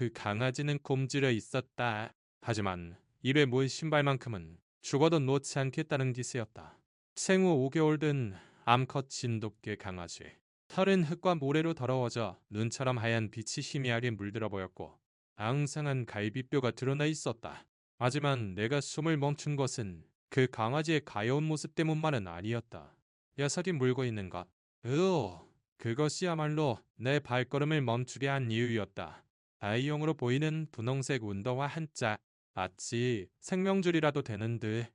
그 강아지는 곰지려 있었다. 하지만 입에 문 신발만큼은 죽어도 놓지 않겠다는 기세였다. 생후 5개월 된 암컷 진돗개 강아지. 털은 흙과 모래로 더러워져 눈처럼 하얀 빛이 희미하게 물들어 보였고 앙상한 갈비뼈가 드러나 있었다. 하지만 내가 숨을 멈춘 것은 그 강아지의 가여운 모습 때문만은 아니었다. 녀석이 물고 있는 것. 그것이야말로 내 발걸음을 멈추게 한 이유였다. 아이용으로 보이는 분홍색 운동화 한 짝. 마치 생명줄이라도 되는 듯.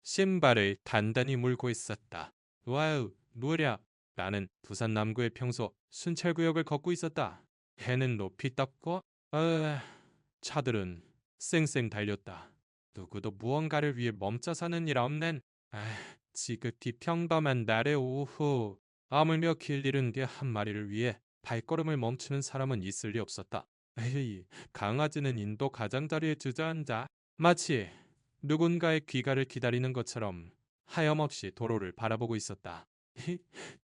신발을 단단히 물고 있었다. 와우, 뭐랴. 나는 부산 남구의 평소 순찰구역을 걷고 있었다. 해는 높이 떴고, 차들은 쌩쌩 달렸다. 누구도 무언가를 위해 멈춰 서는 일 없는, 지극히 평범한 날의 오후. 아물며 길 잃은 개 한 마리를 위해 발걸음을 멈추는 사람은 있을 리 없었다. 에이, 강아지는 인도 가장자리에 주저앉아 마치 누군가의 귀가를 기다리는 것처럼 하염없이 도로를 바라보고 있었다.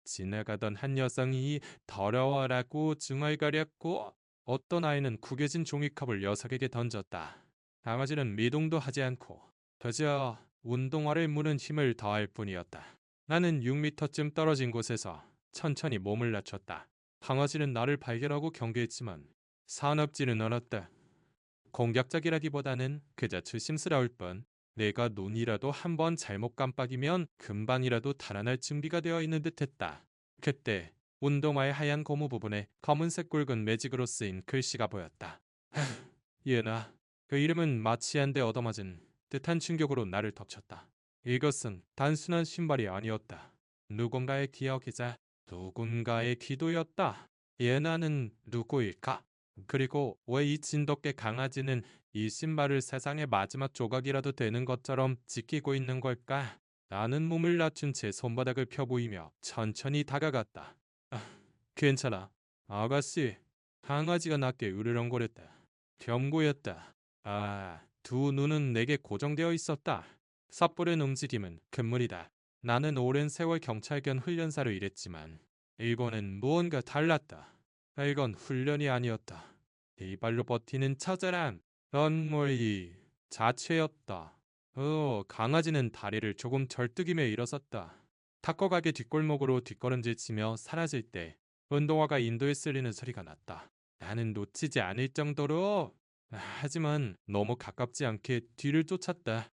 지나가던 한 여성이 더러워라고 중얼거렸고 어떤 아이는 구겨진 종이컵을 녀석에게 던졌다. 강아지는 미동도 하지 않고 그저 운동화를 무는 힘을 더할 뿐이었다. 나는 6미터쯤 떨어진 곳에서 천천히 몸을 낮췄다. 강아지는 나를 발견하고 경계했지만 사납지는 않았다. 공격적이라기보다는 그저 조심스러울 뿐. 내가 눈이라도 한번 잘못 깜빡이면 금방이라도 달아날 준비가 되어 있는 듯했다. 그때 운동화의 하얀 고무 부분에 검은색 굵은 매직으로 쓰인 글씨가 보였다. 예나. 그 이름은 마치 한 대 얻어맞은 듯한 충격으로 나를 덮쳤다. 이것은 단순한 신발이 아니었다. 누군가의 기억이자 누군가의 기도였다. 예나는 누구일까? 그리고 왜 이 진돗개 강아지는 이 신발을 세상의 마지막 조각이라도 되는 것처럼 지키고 있는 걸까? 나는 몸을 낮춘 채 손바닥을 펴보이며 천천히 다가갔다. 괜찮아. 아가씨. 강아지가 낮게 으르렁거렸다. 경고였다. 두 눈은 내게 고정되어 있었다. 섣부른 움직임은 금물이다. 나는 오랜 세월 경찰견 훈련사로 일했지만 이번엔 무언가 달랐다. 이건 훈련이 아니었다. 이발로 버티는 처절함, 넌몰이 자체였다. 강아지는 다리를 조금 절뚝이며 일어섰다. 탁거가게 뒷골목으로 뒷걸음질치며 사라질 때 운동화가 인도에 쓸리는 소리가 났다. 나는 놓치지 않을 정도로 하지만 너무 가깝지 않게 뒤를 쫓았다.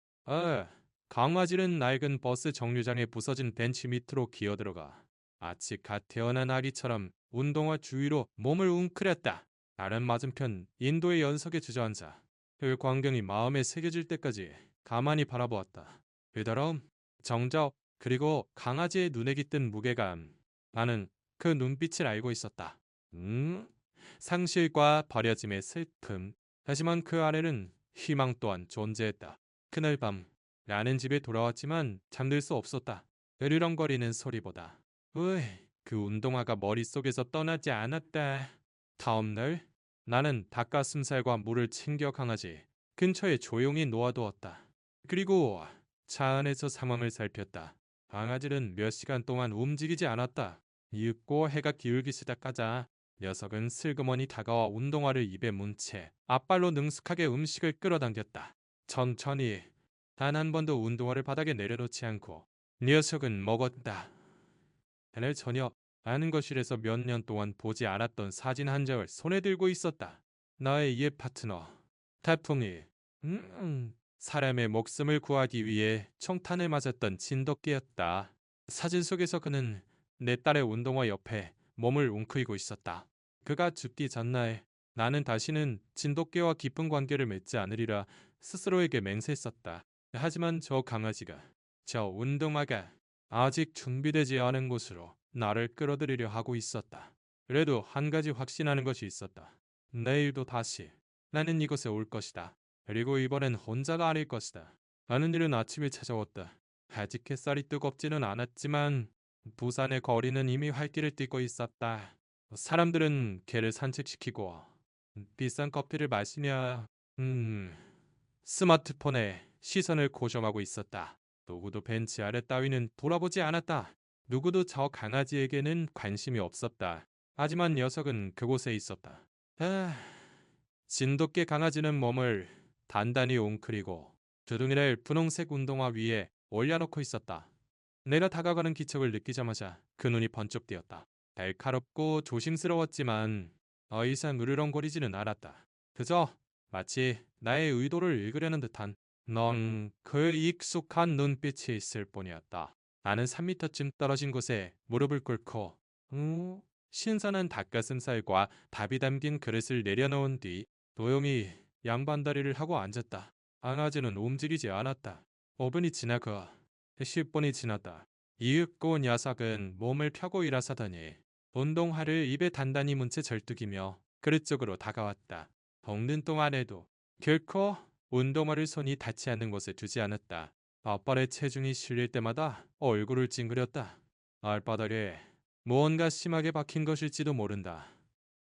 강아지는 낡은 버스 정류장에 부서진 벤치 밑으로 기어들어가 마치 갓 태어난 아기처럼 운동화 주위로 몸을 웅크렸다. 다른 맞은편 인도의 연석에 주저앉아 그 광경이 마음에 새겨질 때까지 가만히 바라보았다. 부드러움, 정적, 그리고 강아지의 눈에 깃든 무게감. 나는 그 눈빛을 알고 있었다. 상실과 버려짐의 슬픔. 하지만 그 아래는 희망 또한 존재했다. 그날 밤 나는 집에 돌아왔지만 잠들 수 없었다. 으르렁거리는 소리보다 그 운동화가 머릿속에서 떠나지 않았다. 다음날 나는 닭가슴살과 물을 챙겨 강아지 근처에 조용히 놓아두었다. 그리고 차 안에서 상황을 살폈다. 강아지는 몇 시간 동안 움직이지 않았다. 이윽고 해가 기울기 시작하자 녀석은 슬그머니 다가와 운동화를 입에 문 채 앞발로 능숙하게 음식을 끌어당겼다. 천천히 단 한 번도 운동화를 바닥에 내려놓지 않고 녀석은 먹었다. 그날 저녁 아는 거실에서 몇 년 동안 보지 않았던 사진 한 장을 손에 들고 있었다. 나의 옛 파트너 태풍이 사람의 목숨을 구하기 위해 총탄을 맞았던 진돗개였다. 사진 속에서 그는 내 딸의 운동화 옆에 몸을 웅크리고 있었다. 그가 죽기 전날 나는 다시는 진돗개와 깊은 관계를 맺지 않으리라 스스로에게 맹세했었다. 하지만 저 강아지가, 저 운동화가 아직 준비되지 않은 곳으로 나를 끌어들이려 하고 있었다. 그래도 한 가지 확신하는 것이 있었다. 내일도 다시 나는 이곳에 올 것이다. 그리고 이번엔 혼자가 아닐 것이다. 하는 일은 아침에 찾아왔다. 아직 햇살이 뜨겁지는 않았지만 부산의 거리는 이미 활기를 띠고 있었다. 사람들은 개를 산책시키고 비싼 커피를 마시냐 스마트폰에 시선을 고정하고 있었다. 누구도 벤치 아래 따위는 돌아보지 않았다. 누구도 저 강아지에게는 관심이 없었다. 하지만 녀석은 그곳에 있었다. 아, 진돗개 강아지는 몸을 단단히 웅크리고 두둥이를 분홍색 운동화 위에 올려놓고 있었다. 내가 다가가는 기척을 느끼자마자 그 눈이 번쩍 뜨였다. 날카롭고 조심스러웠지만 더 이상 으르렁거리지는 않았다. 그저 마치 나의 의도를 읽으려는 듯한 넌 그 익숙한 눈빛이 있을 뿐이었다. 나는 3미터쯤 떨어진 곳에 무릎을 꿇고 신선한 닭가슴살과 밥이 담긴 그릇을 내려놓은 뒤 조용히 양반다리를 하고 앉았다. 강아지는 움직이지 않았다. 5분이 지나고 10분이 지났다. 이윽고 녀석은 몸을 펴고 일어서더니 운동화를 입에 단단히 문 채 절뚝이며 그릇 쪽으로 다가왔다. 먹는 동안에도 결코 운동화를 손이 닿지 않는 곳에 두지 않았다. 앞발에 체중이 실릴 때마다 얼굴을 찡그렸다. 알바다리에 무언가 심하게 박힌 것일지도 모른다.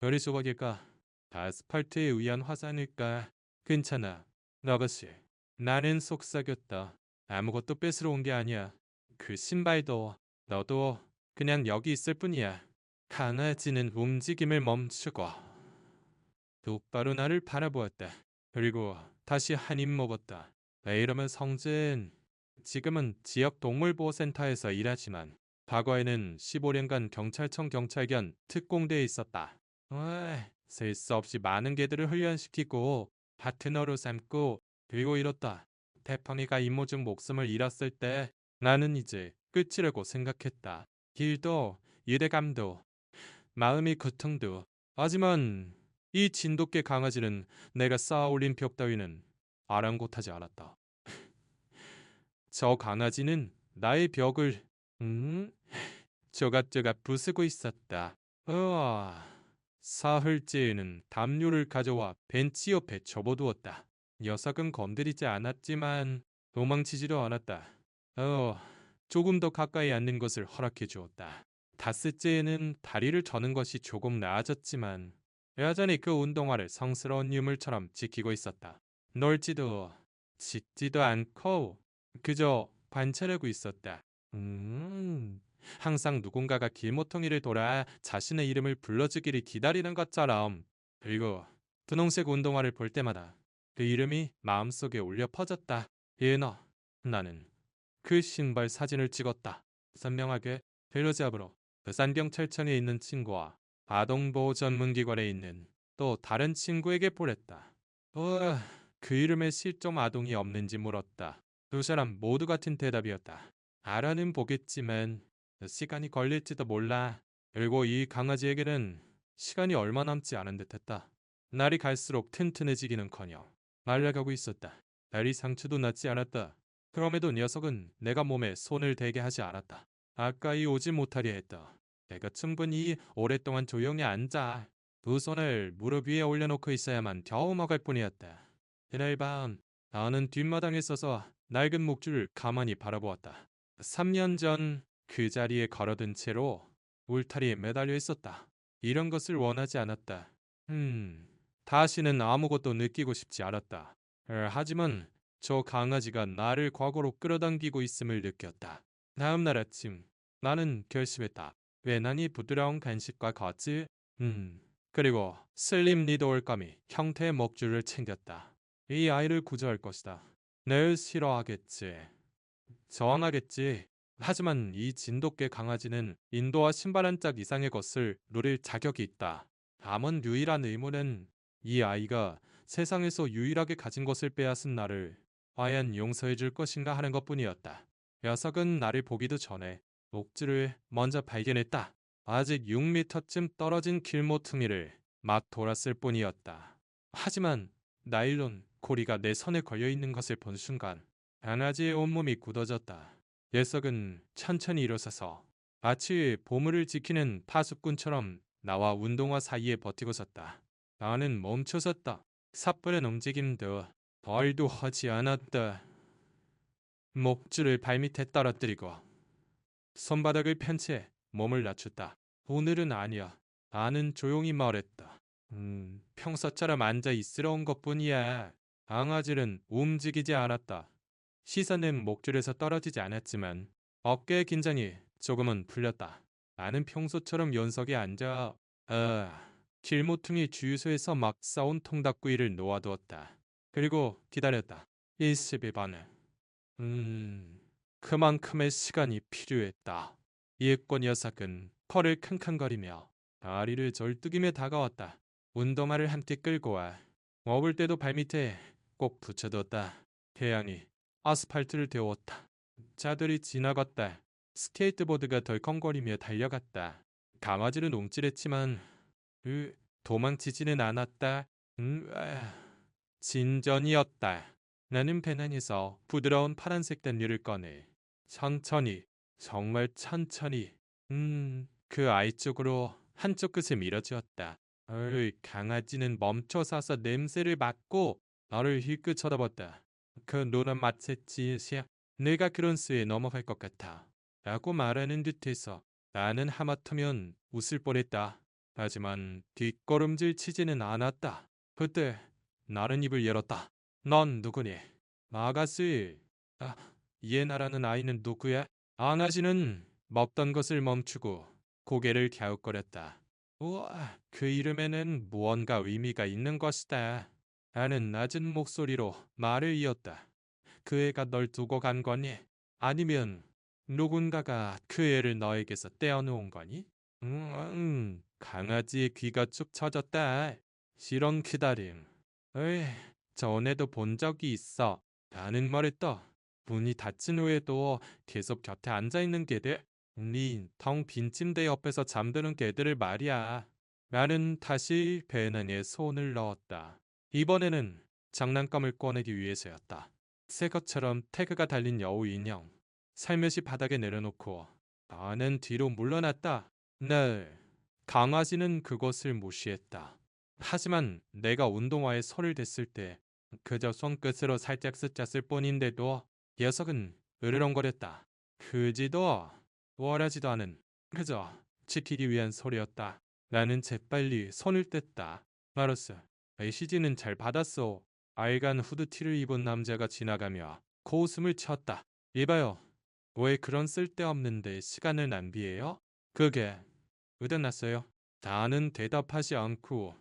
별이 조각일까? 아스팔트에 의한 화산일까? 괜찮아. 너것이. 나는 속삭였다. 아무것도 뺏으러 온 게 아니야. 그 신발도 너도 그냥 여기 있을 뿐이야. 강아지는 움직임을 멈추고 똑바로 나를 바라보았다. 그리고 다시 한 입 먹었다. 내 이름은 성진. 지금은 지역 동물보호센터에서 일하지만 과거에는 15년간 경찰청 경찰견 특공대에 있었다. 셀 수 없이 많은 개들을 훈련시키고 파트너로 삼고 그리고 이렇다. 태펑이가 임무 중 목숨을 잃었을 때 나는 이제 끝이라고 생각했다. 길도 유대감도 마음이 고통도. 하지만 이 진돗개 강아지는 내가 쌓아 올린 벽 따위는 아랑곳하지 않았다. 저 강아지는 나의 벽을 조각조각 부수고 있었다. 으아. 사흘째에는 담요를 가져와 벤치 옆에 접어두었다. 녀석은 건드리지 않았지만 도망치지도 않았다. 조금 더 가까이 앉는 것을 허락해 주었다. 닷새째에는 다리를 저는 것이 조금 나아졌지만 여전히 그 운동화를 성스러운 유물처럼 지키고 있었다. 놀지도 짖지도 않고 그저 관찰하고 있었다. 항상 누군가가 길모퉁이를 돌아 자신의 이름을 불러주기를 기다리는 것처럼. 그리고 분홍색 운동화를 볼 때마다 그 이름이 마음속에 울려 퍼졌다. 예너. 나는 그 신발 사진을 찍었다. 선명하게 벨로잡으로 부산경찰청에 있는 친구와 아동보호 전문기관에 있는 또 다른 친구에게 보냈다. 그 이름에 실종 아동이 없는지 물었다. 두 사람 모두 같은 대답이었다. 알아는 보겠지만 시간이 걸릴지도 몰라. 그리고 이 강아지에게는 시간이 얼마 남지 않은 듯했다. 날이 갈수록 튼튼해지기는커녕 말라가고 있었다. 다리 상처도 낫지 않았다. 그럼에도 녀석은 내가 몸에 손을 대게 하지 않았다. 가까이 오지 못하려 했다. 내가 충분히 오랫동안 조용히 앉아 두 손을 무릎 위에 올려놓고 있어야만 겨우 먹을 뿐이었다. 그날 밤 나는 뒷마당에 서서 낡은 목줄을 가만히 바라보았다. 3년 전 그 자리에 걸어둔 채로 울타리에 매달려 있었다. 이런 것을 원하지 않았다. 다시는 아무것도 느끼고 싶지 않았다. 하지만 저 강아지가 나를 과거로 끌어당기고 있음을 느꼈다. 다음 날 아침 나는 결심했다. 외난이 부드러운 간식과 같이 그리고 슬림 리드올감이 형태의 먹줄을 챙겼다. 이 아이를 구조할 것이다. 늘 싫어하겠지. 저항하겠지. 하지만 이 진돗개 강아지는 인도와 신발 한 짝 이상의 것을 누릴 자격이 있다. 남은 유일한 의무는 이 아이가 세상에서 유일하게 가진 것을 빼앗은 나를 과연 용서해 줄 것인가 하는 것뿐이었다. 녀석은 나를 보기도 전에 목줄을 먼저 발견했다. 아직 6미터쯤 떨어진 길모퉁이를 막 돌았을 뿐이었다. 하지만 나일론 고리가 내 손에 걸려 있는 것을 본 순간 강아지의 온몸이 굳어졌다. 녀석은 천천히 일어서서 마치 보물을 지키는 파수꾼처럼 나와 운동화 사이에 버티고 섰다. 나는 멈춰섰다. 삿불의 움직임도 덜도 하지 않았다. 목줄을 발밑에 떨어뜨리고 손바닥을 편 채 몸을 낮췄다. 오늘은 아니야. 나는 조용히 말했다. 평소처럼 앉아 있으러온 것뿐이야. 강아지는 움직이지 않았다. 시선은 목줄에서 떨어지지 않았지만 어깨의 긴장이 조금은 풀렸다. 나는 평소처럼 연석에 앉아 길모퉁이 주유소에서 막 싸온 통닭구이를 놓아두었다. 그리고 기다렸다. 22번을. 그만큼의 시간이 필요했다. 이윽고 녀석은 펄을 킁킁거리며 다리를 절뚝이며 다가왔다. 운동화를 함께 끌고 와. 먹을 때도 발밑에 꼭 붙여뒀다. 태양이 아스팔트를 데웠다. 차들이 지나갔다. 스케이트보드가 덜컹거리며 달려갔다. 강아지는 움찔했지만 도망치지는 않았다. 진전이었다. 나는 배낭에서 부드러운 파란색 담요를 꺼내 천천히, 정말 천천히 그 아이 쪽으로 한쪽 끝을 밀어주었다. 강아지는 멈춰서서 냄새를 맡고 나를 힐끗 쳐다봤다. 그 눈은 마치 짓이야. 내가 그런 수에 넘어갈 것 같아 라고 말하는 듯해서 나는 하마터면 웃을 뻔했다. 하지만 뒷걸음질 치지는 않았다. 그때 나는 입을 열었다. 넌 누구니? 아가씨. 아, 이에나라는 아이는 누구야? 강아지는 먹던 것을 멈추고 고개를 갸웃거렸다. 우와, 그 이름에는 무언가 의미가 있는 것이다. 나는 낮은 목소리로 말을 이었다. 그 애가 널 두고 간 거니? 아니면 누군가가 그 애를 너에게서 떼어놓은 거니? 강아지의 귀가 쭉 처졌다. 실은 기다림. 에이, 전에도 본 적이 있어. 라는 말했다. 문이 닫힌 후에도 계속 곁에 앉아있는 개들. 텅 빈 침대 옆에서 잠드는 개들을 말이야. 나는 다시 배낭에 손을 넣었다. 이번에는 장난감을 꺼내기 위해서였다. 새 것처럼 태그가 달린 여우 인형. 살며시 바닥에 내려놓고 나는 뒤로 물러났다. 네, 강아지는 그것을 무시했다. 하지만 내가 운동화에 손을 댔을 때 그저 손끝으로 살짝 스쳤을 뿐인데도 녀석은 으르렁거렸다. 크지도 원하지도 않은 그저 지키기 위한 소리였다. 나는 재빨리 손을 뗐다. 알았어. 메시지는 잘 받았어. 알간 후드티를 입은 남자가 지나가며 고웃음을 쳤다. 이봐요. 왜 그런 쓸데없는데 시간을 낭비해요? 그게 의도났어요. 나는 대답하지 않고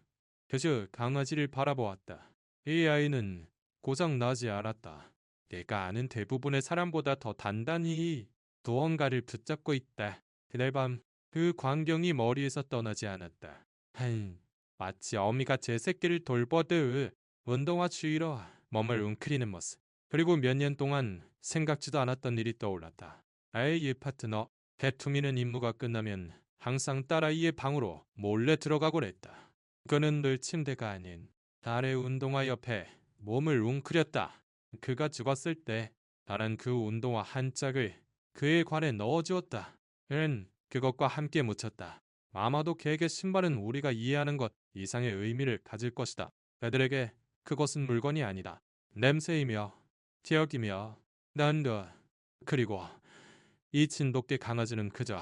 그저 강아지를 바라보았다. 이 아이는 고장 나지 않았다. 내가 아는 대부분의 사람보다 더 단단히 무언가를 붙잡고 있다. 그날 밤 그 광경이 머리에서 떠나지 않았다. 마치 어미가 제 새끼를 돌보듯 운동화 주위로 몸을 웅크리는 모습. 그리고 몇 년 동안 생각지도 않았던 일이 떠올랐다. 나의 일 파트너 배투미는 임무가 끝나면 항상 딸아이의 방으로 몰래 들어가곤 했다. 그는 늘 침대가 아닌 달의 운동화 옆에 몸을 웅크렸다. 그가 죽었을 때 나는 그 운동화 한 짝을 그의 관에 넣어주었다. 그는 그것과 함께 묻혔다. 아마도 개의 신발은 우리가 이해하는 것 이상의 의미를 가질 것이다. 그들에게 그것은 물건이 아니다. 냄새이며 기억이며 난도 그리고 이 진돗개 강아지는 그저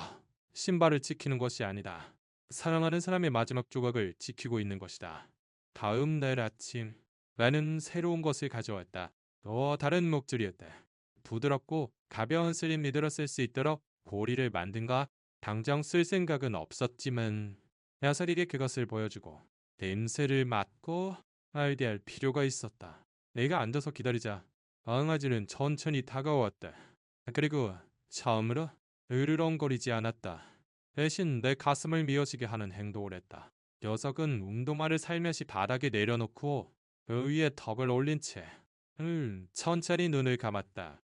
신발을 지키는 것이 아니다. 사랑하는 사람의 마지막 조각을 지키고 있는 것이다. 다음 날 아침 나는 새로운 것을 가져왔다. 또 다른 목줄이었다. 부드럽고 가벼운 슬립리드로 쓸 수 있도록 고리를 만든가 당장 쓸 생각은 없었지만 야살이게 그것을 보여주고 냄새를 맡고 아이디어할 필요가 있었다. 내가 앉아서 기다리자 강아지는 천천히 다가왔다. 그리고 처음으로 으르렁거리지 않았다. 대신 내 가슴을 미어지게 하는 행동을 했다. 녀석은 운동화를 살며시 바닥에 내려놓고 그 위에 턱을 올린 채 천천히 눈을 감았다.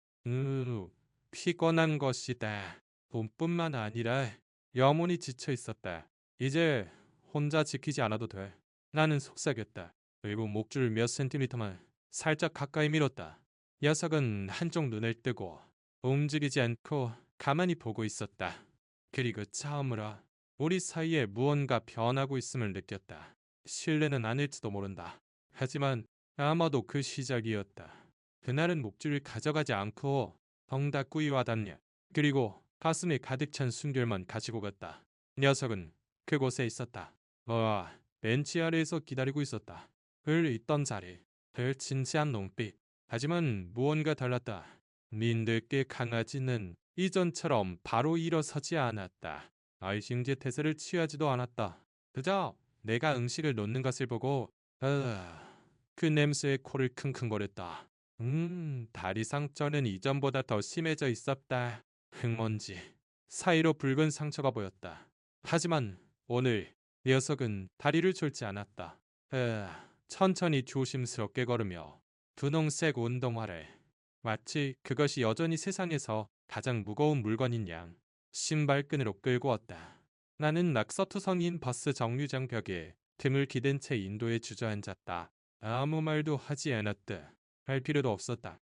피곤한 것이다. 돈뿐만 아니라 영혼이 지쳐 있었다. 이제 혼자 지키지 않아도 돼. 나는 속삭였다. 그리고 목줄을 몇 센티미터만 살짝 가까이 밀었다. 녀석은 한쪽 눈을 뜨고 움직이지 않고 가만히 보고 있었다. 그리고 처음으로 우리 사이에 무언가 변하고 있음을 느꼈다. 신뢰는 아닐지도 모른다. 하지만 아마도 그 시작이었다. 그날은 목줄을 가져가지 않고 덩닭구이와 담요 그리고 가슴에 가득 찬 순결만 가지고 갔다. 녀석은 그곳에 있었다. 벤치 아래에서 기다리고 있었다. 글 있던 자리, 그 진지한 눈빛. 하지만 무언가 달랐다. 민들개 강아지는 이전처럼 바로 일어서지 않았다. 아이싱제 태세를 취하지도 않았다. 그저 내가 음식을 놓는 것을 보고 그 냄새에 코를 킁킁거렸다. 다리 상처는 이전보다 더 심해져 있었다. 흙먼지 사이로 붉은 상처가 보였다. 하지만 오늘 녀석은 다리를 졸지 않았다. 천천히 조심스럽게 걸으며 분홍색 운동화를, 마치 그것이 여전히 세상에서 가장 무거운 물건인 양, 신발끈으로 끌고 왔다. 나는 낙서투성이인 버스 정류장 벽에 등을 기댄 채 인도에 주저앉았다. 아무 말도 하지 않았다. 할 필요도 없었다.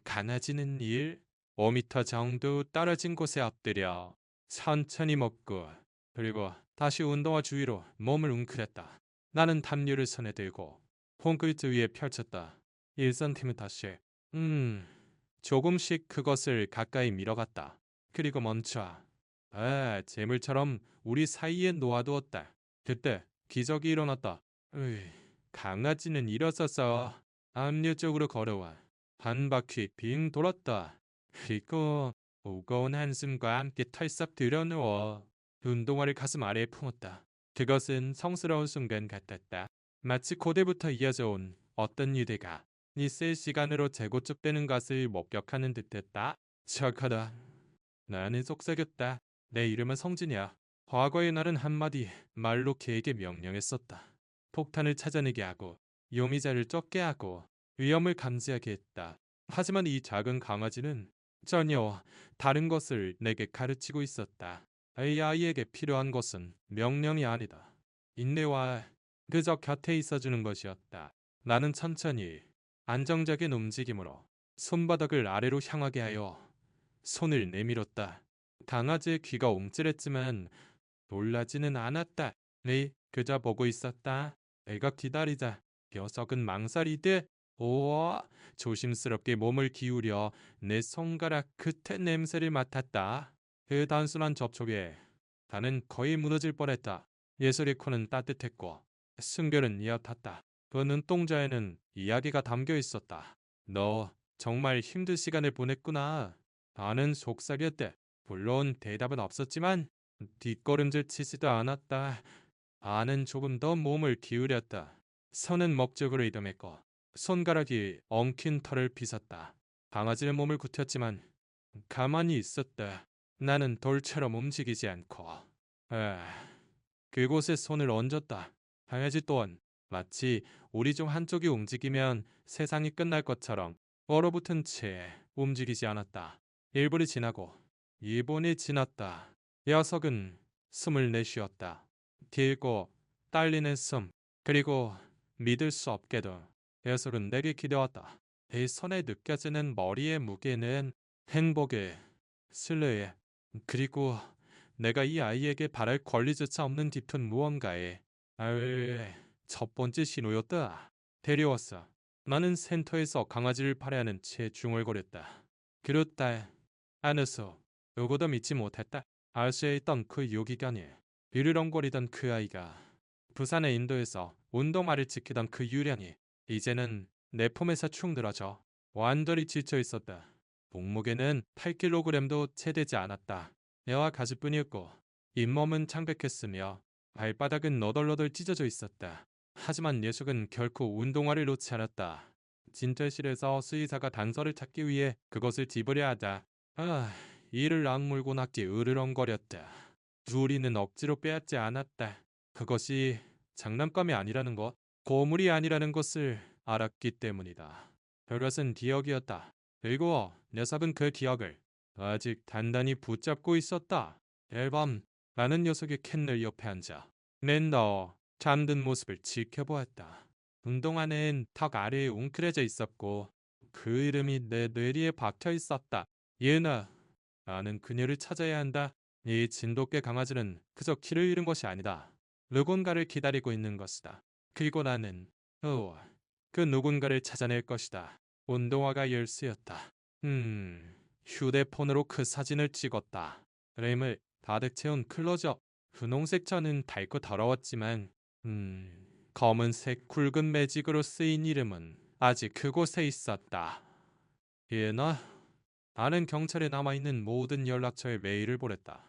가나지는 일? 5미터 정도 떨어진 곳에 엎드려 천천히 먹고, 그리고 다시 운동화 주위로 몸을 웅크렸다. 나는 담요를 손에 들고 콘크리트 위에 펼쳤다. 1cm씩. 조금씩 그것을 가까이 밀어갔다. 그리고 멈춰. 재물처럼 우리 사이에 놓아두었다. 그때 기적이 일어났다. 으이, 강아지는 일어서서 압류 쪽으로 걸어와 한 바퀴 빙 돌았다. 그리고 무거운 한숨과 함께 털썩 들어누워 운동화를 가슴 아래에 품었다. 그것은 성스러운 순간 같았다. 마치 고대부터 이어져 온 어떤 유대가 있을 시간으로 재고축되는 것을 목격하는 듯했다. 착하다. 나는 속삭였다. 내 이름은 성진이야. 과거의 날은 한마디 말로 걔에게 명령했었다. 폭탄을 찾아내게 하고 용의자를 쫓게 하고 위험을 감지하게 했다. 하지만 이 작은 강아지는 전혀 다른 것을 내게 가르치고 있었다. 이 아이에게 필요한 것은 명령이 아니다. 인내와 그저 곁에 있어주는 것이었다. 나는 천천히 안정적인 움직임으로 손바닥을 아래로 향하게 하여 손을 내밀었다. 강아지의 귀가 움찔했지만 놀라지는 않았다. 네, 그저 보고 있었다. 내가 기다리자. 녀석은 망설이듯 조심스럽게 몸을 기울여 내 손가락 끝의 냄새를 맡았다. 그 단순한 접촉에 나는 거의 무너질 뻔했다. 예솔의 코는 따뜻했고 숨결은 이어탔다. 그 눈동자에는 이야기가 담겨 있었다. 너 정말 힘든 시간을 보냈구나. 나는 속삭였대. 물론 대답은 없었지만 뒷걸음질 치지도 않았다. 나는 조금 더 몸을 기울였다. 손은 목적으로 이동했고 손가락이 엉킨 털을 빗었다. 강아지는 몸을 굽혔지만 가만히 있었다. 나는 돌처럼 움직이지 않고 그곳에 손을 얹었다. 강아지 또한 마치 우리 중 한쪽이 움직이면 세상이 끝날 것처럼 얼어붙은 채 움직이지 않았다. 1분이 지나고 2분이 지났다. 녀석은 숨을 내쉬었다. 길고 딸리는 숨, 그리고 믿을 수 없게도 녀석은 내게 기대왔다. 내 손에 느껴지는 머리의 무게는 행복의 신뢰에, 그리고 내가 이 아이에게 바랄 권리조차 없는 짙은 무언가에 첫 번째 신호였다. 데려왔어. 나는 센터에서 강아지를 팔아하는 채 중얼거렸다. 그렇다. 안에서 누구도 믿지 못했다. 아시아에 있던 그 유기견이 비르렁거리던 그 아이가, 부산의 인도에서 운동화를 지키던 그 유령이 이제는 내 품에서 축 늘어져 완전히 지쳐 있었다. 몸무게는 8kg도 채 되지 않았다. 뇌와 가죽뿐이었고 잇몸은 창백했으며 발바닥은 너덜너덜 찢어져 있었다. 하지만 녀석은 결코 운동화를 놓지 않았다. 진퇴실에서 수의사가 단서를 찾기 위해 그것을 집으려 하자 이를 악물고 낙지 으르렁거렸다. 우리는 억지로 빼앗지 않았다. 그것이 장난감이 아니라는 것, 고물이 아니라는 것을 알았기 때문이다. 그것은 기억이었다. 그리고 녀석은 그 기억을 아직 단단히 붙잡고 있었다. 앨범, 나는 녀석의 캔넬 옆에 앉아 랜더 잠든 모습을 지켜보았다. 운동화는 턱 아래에 웅크려져 있었고 그 이름이 내 뇌리에 박혀 있었다. 예나, 나는 그녀를 찾아야 한다. 이 진돗개 강아지는 그저 길을 잃은 것이 아니다. 누군가를 기다리고 있는 것이다. 그리고 나는 그 누군가를 찾아낼 것이다. 운동화가 열쇠였다. 휴대폰으로 그 사진을 찍었다. 램을 가득 채운 클로즈업. 분홍색 천은 밝고 더러웠지만 검은색 굵은 매직으로 쓰인 이름은 아직 그곳에 있었다. 예나, 나는 경찰에 남아있는 모든 연락처에 메일을 보냈다.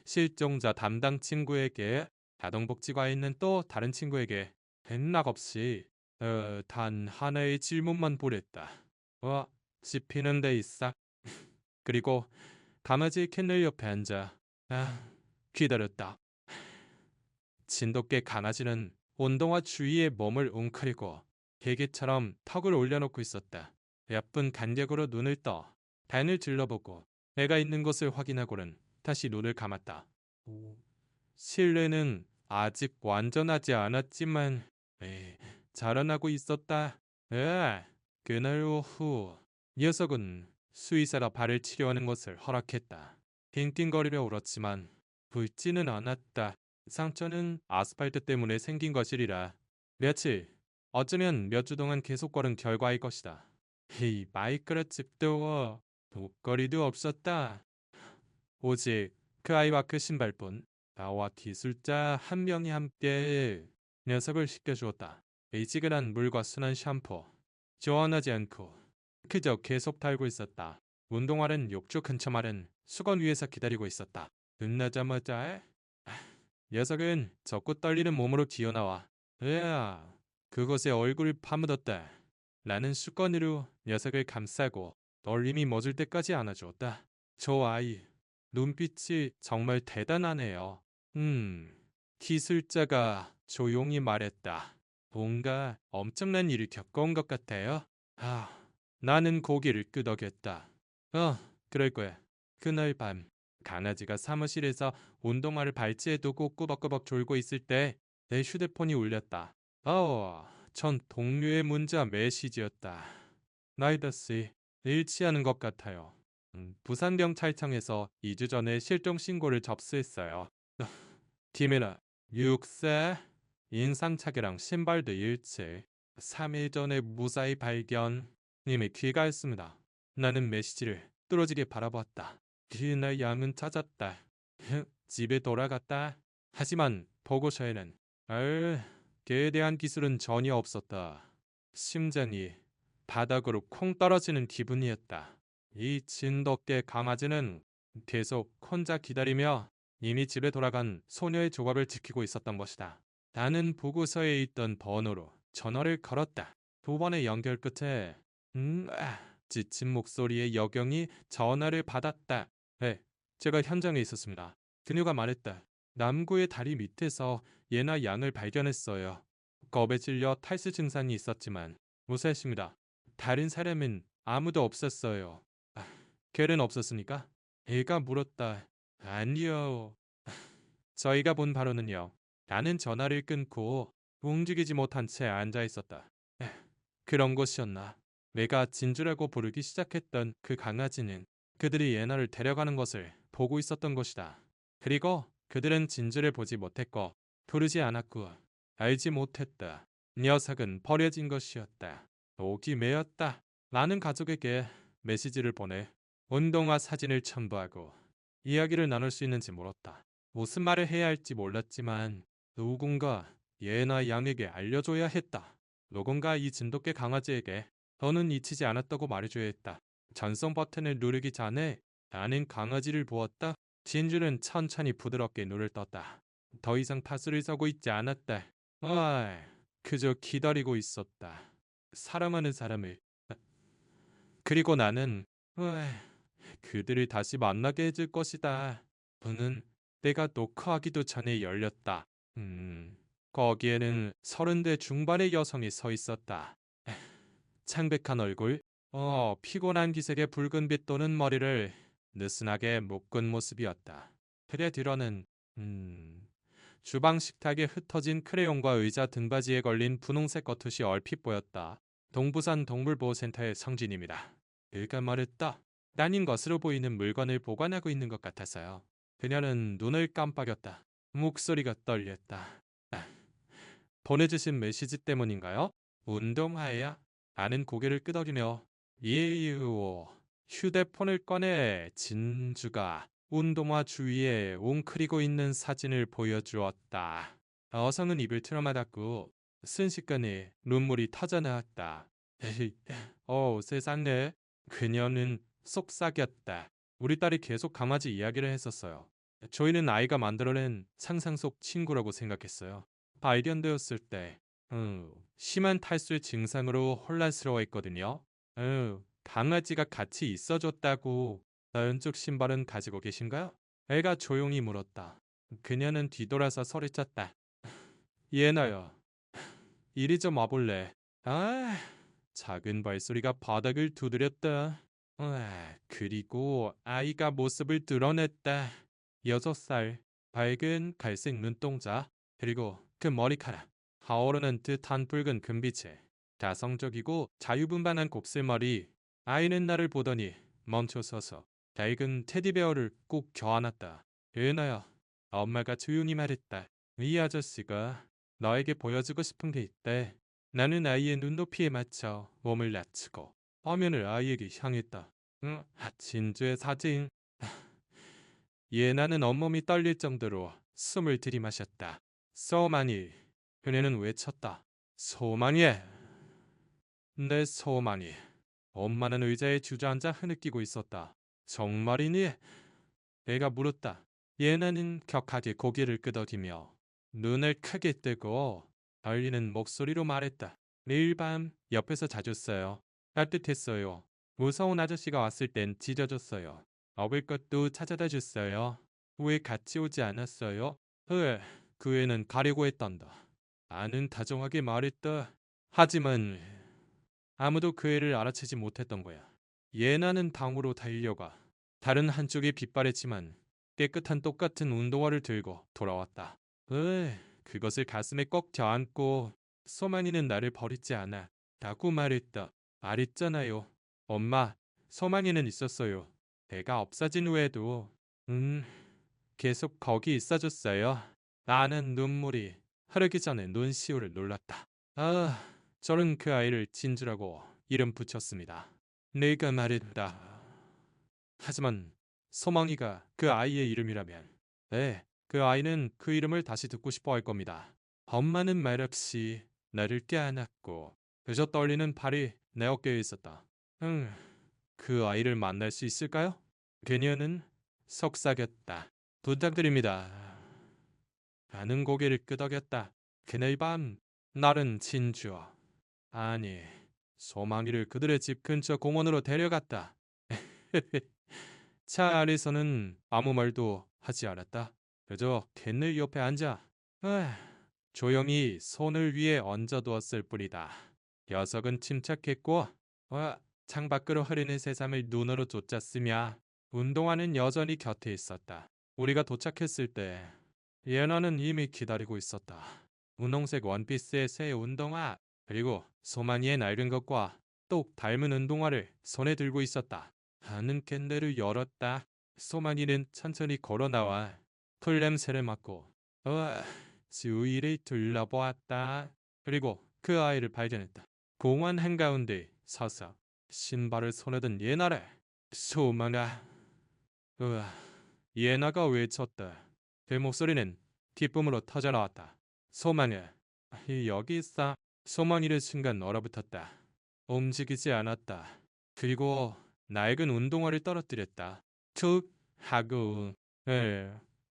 실종자 담당 친구에게, 아동복지과에 있는 또 다른 친구에게 맥락 없이 단 하나의 질문만 보냈다. 씹히는 데 있어. 그리고 강아지 캔넬 옆에 앉아 기다렸다. 진돗개 강아지는 온동화 주위에 몸을 웅크리고 베개처럼 턱을 올려놓고 있었다. 예쁜 간격으로 눈을 떠 단을 질러보고 애가 있는 것을 확인하고는 다시 눈을 감았다. 실내는 아직 완전하지 않았지만 자라나고 있었다. 그날 오후 녀석은 수의사가 발을 치료하는 것을 허락했다. 낑낑거리며 울었지만 붓지는 않았다. 상처는 아스팔트 때문에 생긴 것이리라. 며칠, 어쩌면 몇 주 동안 계속 걸은 결과일 것이다. 이 마이크로칩도 목걸이도 없었다. 오직 그 아이와 그 신발뿐. 나와 기술자 한 명이 함께 녀석을 씻겨주었다. 미지근한 물과 순한 샴푸. 시원하지 않고 그저 계속 달고 있었다. 운동화는 욕조 근처 마른 수건 위에서 기다리고 있었다. 끝나자마자 녀석은 적고 떨리는 몸으로 기어나와 그곳에 얼굴을 파묻었다. 나는 수건으로 녀석을 감싸고 떨림이 멎을 때까지 안아주었다. 저 아이 눈빛이 정말 대단하네요. 기술자가 조용히 말했다. 뭔가 엄청난 일을 겪어온 것 같아요. 나는 고개를 끄덕였다. 그럴 거야. 그날 밤 강아지가 사무실에서 운동화를 발치에 두고 꾸벅꾸벅 졸고 있을 때 내 휴대폰이 울렸다. 전 동료의 문자 메시지였다. 나이다 씨, 일치하는 것 같아요. 부산경찰청에서 2주 전에 실종 신고를 접수했어요. 김이나 6세 인상착의랑 신발도 일치. 3일 전에 무사히 발견. 님이 귀가했습니다. 나는 메시지를 뚫어지게 바라보았다. 그날 양은 찾았다. 집에 돌아갔다. 하지만 보고서에는 그에 대한 기술은 전혀 없었다. 심장이 바닥으로 콩 떨어지는 기분이었다. 이 진돗개 강아지는 계속 혼자 기다리며 이미 집에 돌아간 소녀의 조각을 지키고 있었던 것이다. 나는 보고서에 있던 번호로 전화를 걸었다. 두 번의 연결 끝에 지친 목소리의 여경이 전화를 받았다. 제가 현장에 있었습니다. 그녀가 말했다. 남구의 다리 밑에서 얘나 양을 발견했어요. 겁에 질려 탈수 증상이 있었지만 무사했습니다. 다른 사람은 아무도 없었어요. 걔는 없었습니까? 애가 물었다. 아니요. 저희가 본 바로는요. 나는 전화를 끊고 움직이지 못한 채 앉아 있었다. 그런 것이었나. 내가 진주라고 부르기 시작했던 그 강아지는 그들이 예나를 데려가는 것을 보고 있었던 것이다. 그리고 그들은 진주를 보지 못했고 부르지 않았고 알지 못했다. 녀석은 버려진 것이었다. 옥이 메었다. 나는 가족에게 메시지를 보내 운동화 사진을 첨부하고 이야기를 나눌 수 있는지 물었다. 무슨 말을 해야 할지 몰랐지만 누군가 예나 양에게 알려줘야 했다. 누군가 이 진돗개 강아지에게 더는 잊히지 않았다고 말해줘야 했다. 전송 버튼을 누르기 전에 나는 강아지를 보았다. 진주는 천천히 부드럽게 눈을 떴다. 더 이상 파수를 서고 있지 않았다. 그저 기다리고 있었다. 사랑하는 사람을. 그리고 나는 그들을 다시 만나게 해줄 것이다. 문은 내가 녹화하기도 전에 열렸다. 거기에는 30대 중반의 여성이 서 있었다. 창백한 얼굴, 피곤한 기색의 붉은빛 도는 머리를 느슨하게 묶은 모습이었다. 그대 뒤로는 주방 식탁에 흩어진 크레용과 의자 등받이에 걸린 분홍색 겉옷이 얼핏 보였다. 동부산 동물보호센터의 성진입니다. 그가 말했다. 따님 것으로 보이는 물건을 보관하고 있는 것 같아서요. 그녀는 눈을 깜빡였다. 목소리가 떨렸다. 보내주신 메시지 때문인가요? 운동화야? 나는 고개를 끄덕이며 예유. 휴대폰을 꺼내 진주가 운동화 주위에 웅크리고 있는 사진을 보여주었다. 어성은 입을 틀어막았고 순식간에 눈물이 터져나왔다. 세상에. 그녀는 속삭였다. 우리 딸이 계속 강아지 이야기를 했었어요. 저희는 아이가 만들어낸 상상 속 친구라고 생각했어요. 발견되었을 때 심한 탈수 증상으로 혼란스러워했거든요. 강아지가 같이 있어줬다고 왼쪽 신발은 가지고 계신가요? 애가 조용히 물었다. 그녀는 뒤돌아서 소리쳤다. 얘나야, 이리 좀 와볼래? 아, 작은 발소리가 바닥을 두드렸다. 그리고 아이가 모습을 드러냈다. 6살, 밝은 갈색 눈동자, 그리고 그 머리카락, 타오르는 듯한 붉은 금빛에 다성적이고 자유분방한 곱슬머리. 아이는 나를 보더니 멈춰서서 밝은 테디베어를 꼭 껴안았다. 은하야, 엄마가 조용히 말했다. 이 아저씨가 너에게 보여주고 싶은 게 있대. 나는 아이의 눈높이에 맞춰 몸을 낮추고 화면을 아이에게 향했다. 진주의 사진. 예나는 온몸이 떨릴 정도로 숨을 들이마셨다. 소마니. 그녀는 외쳤다. 소마니. 내 소마니. 엄마는 의자에 주저앉아 흐느끼고 있었다. 정말이니? 내가 물었다. 예나는 격하게 고개를 끄덕이며 눈을 크게 뜨고 떨리는 목소리로 말했다. 내일 밤 옆에서 자줬어요. 따뜻했어요. 무서운 아저씨가 왔을 땐 짖어줬어요. 먹을 것도 찾아다 줬어요. 왜 같이 오지 않았어요? 그 애는 가려고 했단다. 나는 다정하게 말했다. 하지만 아무도 그 애를 알아채지 못했던 거야. 예나는 방으로 달려가 다른 한쪽에 빗발했지만 깨끗한 똑같은 운동화를 들고 돌아왔다. 그것을 가슴에 꼭 껴안고 소만이는 나를 버리지 않아 라고 말했다. 말했잖아요. 엄마, 소만이는 있었어요. 내가 없어진 후에도 계속 거기 있어줬어요. 나는 눈물이 흐르기 전에 눈시울을 눌렀다. 저는 그 아이를 진주라고 이름 붙였습니다. 내가 말했다. 하지만 소망이가 그 아이의 이름이라면 그 아이는 그 이름을 다시 듣고 싶어 할 겁니다. 엄마는 말없이 나를 껴안았고 그저 떨리는 팔이 내 어깨에 있었다. 그 아이를 만날 수 있을까요? 그녀는 속삭였다. 부탁드립니다. 나는 고개를 끄덕였다. 그날 밤 날은 진주. 아니, 소망이를 그들의 집 근처 공원으로 데려갔다. 차 안에서는 아무 말도 하지 않았다. 그저 캔을 옆에 앉아 조용히 손을 위에 얹어두었을 뿐이다. 녀석은 침착했고 창밖으로 흐르는 세상을 눈으로 쫓았으며 운동화는 여전히 곁에 있었다. 우리가 도착했을 때 예나는 이미 기다리고 있었다. 분홍색 원피스의 새 운동화 그리고 소마니의 낡은 것과 똑 닮은 운동화를 손에 들고 있었다. 하는 캔들을 열었다. 소마니는 천천히 걸어 나와 풀 냄새를 맡고 주위를 둘러보았다. 그리고 그 아이를 발견했다. 공원 한가운데 서서 신발을 손에 든 예나를 소마나 예나가 외쳤다. 그 목소리는 기쁨으로 터져나왔다. 소마냐 여기 있어. 소마니를 순간 얼어붙었다. 움직이지 않았다. 그리고 낡은 운동화를 떨어뜨렸다. 툭 하고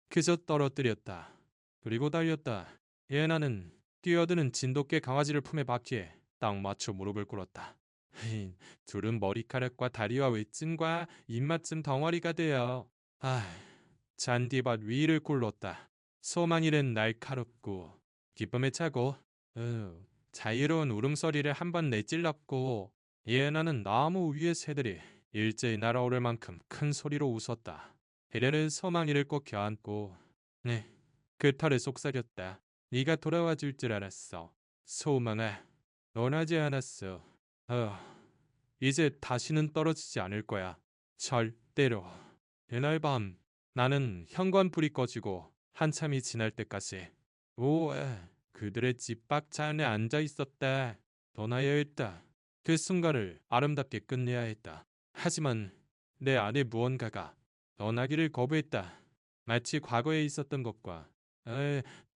그저 떨어뜨렸다. 그리고 달렸다. 예나는 뛰어드는 진돗개 강아지를 품에 박기에 딱 맞춰 무릎을 꿇었다. 둘은 머리카락과 다리와 외증과 입맞춤 덩어리가 되어 잔디밭 위를 굴렀다. 소망이는 날카롭고 기쁨에 차고 자유로운 울음소리를 한 번 내찔렀고 예나는 나무 위의 새들이 일제히 날아오를 만큼 큰 소리로 웃었다. 헤레는 소망이를 꼭 껴안고 그 털을 속삭였다. 네가 돌아와 줄 줄 알았어. 소망아, 원하지 않았어. 이제 다시는 떨어지지 않을 거야. 절대로. 그날 밤 나는 현관불이 꺼지고 한참이 지날 때까지 그들의 집 박차 안에 앉아 있었다. 떠나야 했다. 그 순간을 아름답게 끝내야 했다. 하지만 내 안에 무언가가 떠나기를 거부했다. 마치 과거에 있었던 것과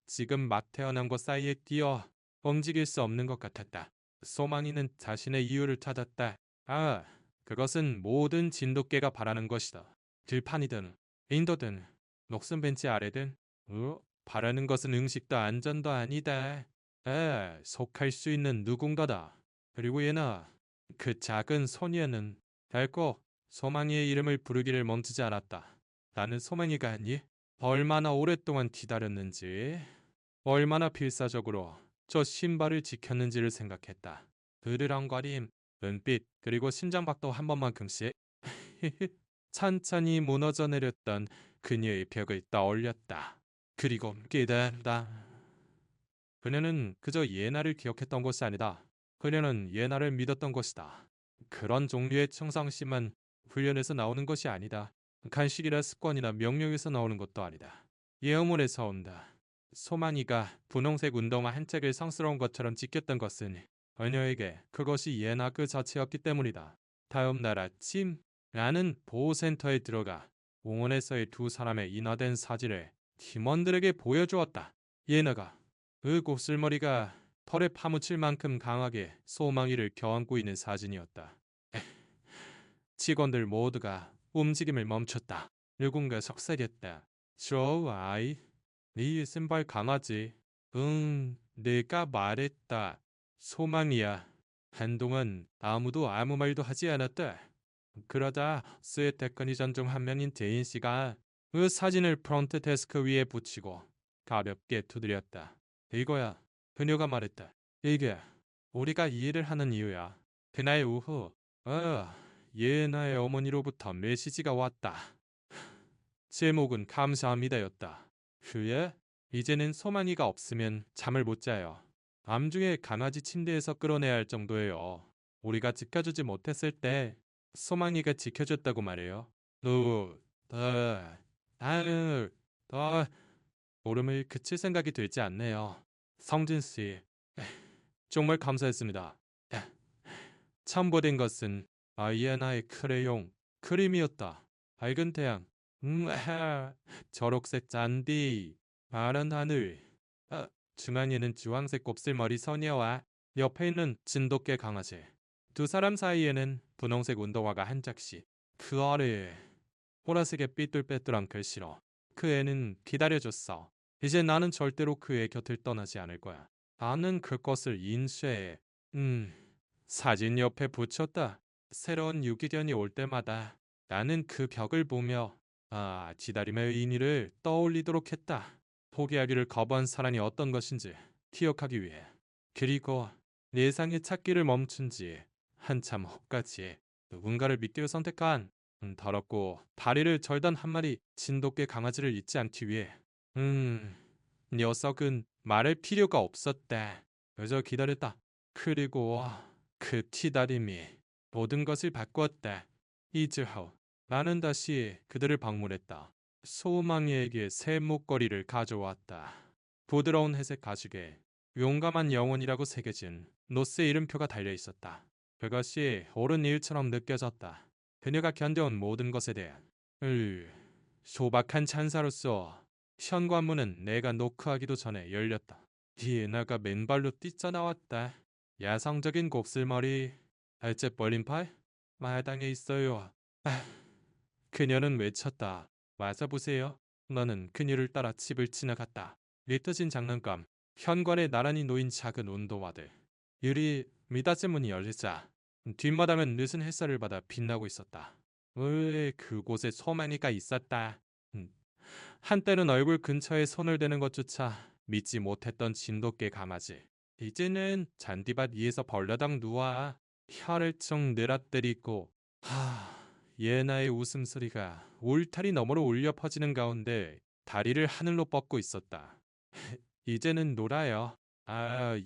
지금 막 태어난 것 사이에 끼어 움직일 수 없는 것 같았다. 소망이는 자신의 이유를 찾았다. 그것은 모든 진돗개가 바라는 것이다. 들판이든 인도든 녹슨 벤치 아래든 바라는 것은 음식도 안전도 아니다. 속할 수 있는 누군가다. 그리고 얘나 그 작은 소녀는 결코 소망이의 이름을 부르기를 멈추지 않았다. 나는 소망이가 아니 얼마나 오랫동안 기다렸는지 얼마나 필사적으로 저 신발을 지켰는지를 생각했다. 으르렁거림, 은빛, 그리고 심장박도 한 번만큼씩 찬찬히 무너져 내렸던 그녀의 벽을 떠올렸다. 그리고 깨달다. 그녀는 그저 예나를 기억했던 것이 아니다. 그녀는 예나를 믿었던 것이다. 그런 종류의 충성심은 훈련에서 나오는 것이 아니다. 간식이나 습관이나 명령에서 나오는 것도 아니다. 예언문에서 온다. 소만이가 분홍색 운동화 한 짝을 성스러운 것처럼 지켰던 것은 그녀에게 그것이 예나 그 자체였기 때문이다. 다음 날 아침 나는 보호센터에 들어가 공원에서의 두 사람의 인화된 사진을 팀원들에게 보여주었다. 예나가 그 곱슬머리가 털에 파묻힐 만큼 강하게 소망이를 껴안고 있는 사진이었다. 직원들 모두가 움직임을 멈췄다. 누군가 속삭였다. 저 아이, 네 신발 강아지. 응, 내가 말했다. 소망이야. 한동안 아무도 아무 말도 하지 않았다. 그러다 스웨 테크니션 중 한 명인 제인 씨가 그 사진을 프론트 데스크 위에 붙이고 가볍게 두드렸다. 이거야. 그녀가 말했다. 이게 우리가 이 일을 하는 이유야. 그날 오후 예나의 어머니로부터 메시지가 왔다. 제목은 감사합니다였다. 그에 이제는 소망이가 없으면 잠을 못 자요. 암중에 강아지 침대에서 끌어내야 할 정도예요. 우리가 지켜주지 못했을 때 소망이가 지켜줬다고 말해요. 나는 더 울음을 그칠 생각이 들지 않네요. 성진 씨, 정말 감사했습니다. 첨부된 것은 아이에나의 크레용 그림이었다. 밝은 태양, 초록색 잔디, 파란 하늘. 중앙에는 주황색 곱슬머리 소녀와 옆에 있는 진돗개 강아지. 두 사람 사이에는 분홍색 운동화가 한 짝씩. 그 아래 보라색의 삐뚤빼뚤한 글씨로 그 애는 기다려줬어. 이제 나는 절대로 그 애 곁을 떠나지 않을 거야. 나는 그것을 인쇄해. 사진 옆에 붙였다. 새로운 유기견이 올 때마다 나는 그 벽을 보며 기다림의 의미를 떠올리도록 했다. 포기하기를 거부한 사람이 어떤 것인지 기억하기 위해. 그리고 예상의 찾기를 멈춘 지 한참 후까지 누군가를 믿기로 선택한 더럽고 다리를 절단 한 마리 진돗개 강아지를 잊지 않기 위해. 녀석은 말할 필요가 없었다. 그저 기다렸다. 그리고 그 티다림이 모든 것을 바꾸었다. 이즈 후 나는 다시 그들을 방문했다. 소망이에게 새 목걸이를 가져왔다. 부드러운 회색 가죽에 용감한 영혼이라고 새겨진 노스의 이름표가 달려 있었다. 그것이 옳은 일처럼 느껴졌다. 그녀가 견뎌온 모든 것에 대한 소박한 찬사로서 현관문은 내가 노크하기도 전에 열렸다. 디에나가 맨발로 뛰쳐나왔다. 야성적인 곱슬머리, 알째 벌린 팔, 마당에 있어요. 그녀는 외쳤다. 와서 보세요. 너는 그녀를 따라 집을 지나갔다. 리터진 장난감, 현관에 나란히 놓인 작은 운동화들. 유리 미닫이 문이 열리자 뒷마당은 늦은 햇살을 받아 빛나고 있었다. 그곳에 소만이가 있었다. 한때는 얼굴 근처에 손을 대는 것조차 믿지 못했던 진돗개 강아지. 이제는 잔디밭 위에서 벌러덩 누워 혀를 쭉 늘어뜨리고 예나의 웃음소리가 울타리 너머로 울려 퍼지는 가운데 다리를 하늘로 뻗고 있었다. 이제는 놀아요.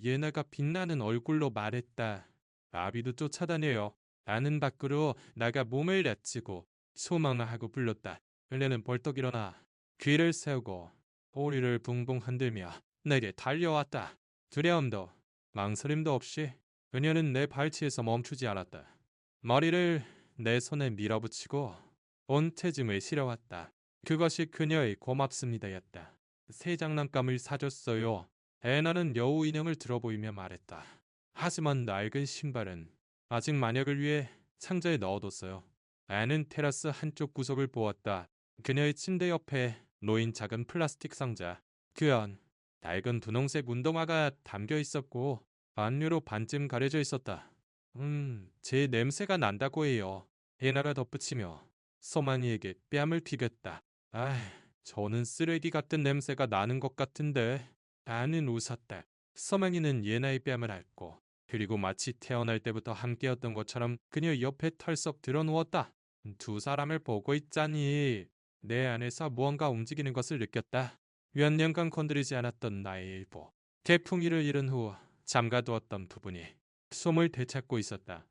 예나가 빛나는 얼굴로 말했다. 아비도 쫓아다녀요. 나는 밖으로 나가 몸을 낮추고 소망하고 불렀다. 은혜는 벌떡 일어나 귀를 세우고 꼬리를 붕붕 흔들며 내게 달려왔다. 두려움도 망설임도 없이 그녀는 내 발치에서 멈추지 않았다. 머리를 내 손에 밀어붙이고 온 체중을 실어왔다. 그것이 그녀의 고맙습니다였다. 새 장난감을 사줬어요. 애나는 여우 인형을 들어보이며 말했다. 하지만 낡은 신발은 아직 만약을 위해 상자에 넣어뒀어요. 애는 테라스 한쪽 구석을 보았다. 그녀의 침대 옆에 놓인 작은 플라스틱 상자. 그 안 낡은 분홍색 운동화가 담겨 있었고 안으로 반쯤 가려져 있었다. 제 냄새가 난다고 해요. 예나가 덧붙이며 소만이에게 뺨을 튀겼다. 아, 저는 쓰레기 같은 냄새가 나는 것 같은데. 나는 웃었다. 서망이는 예나의 뺨을 핥고 그리고 마치 태어날 때부터 함께였던 것처럼 그녀 옆에 털썩 들어누웠다. 두 사람을 보고 있자니 내 안에서 무언가 움직이는 것을 느꼈다. 몇 년간 건드리지 않았던 나의 일부. 태풍이를 잃은 후 잠가두었던 부분이 숨을 되찾고 있었다.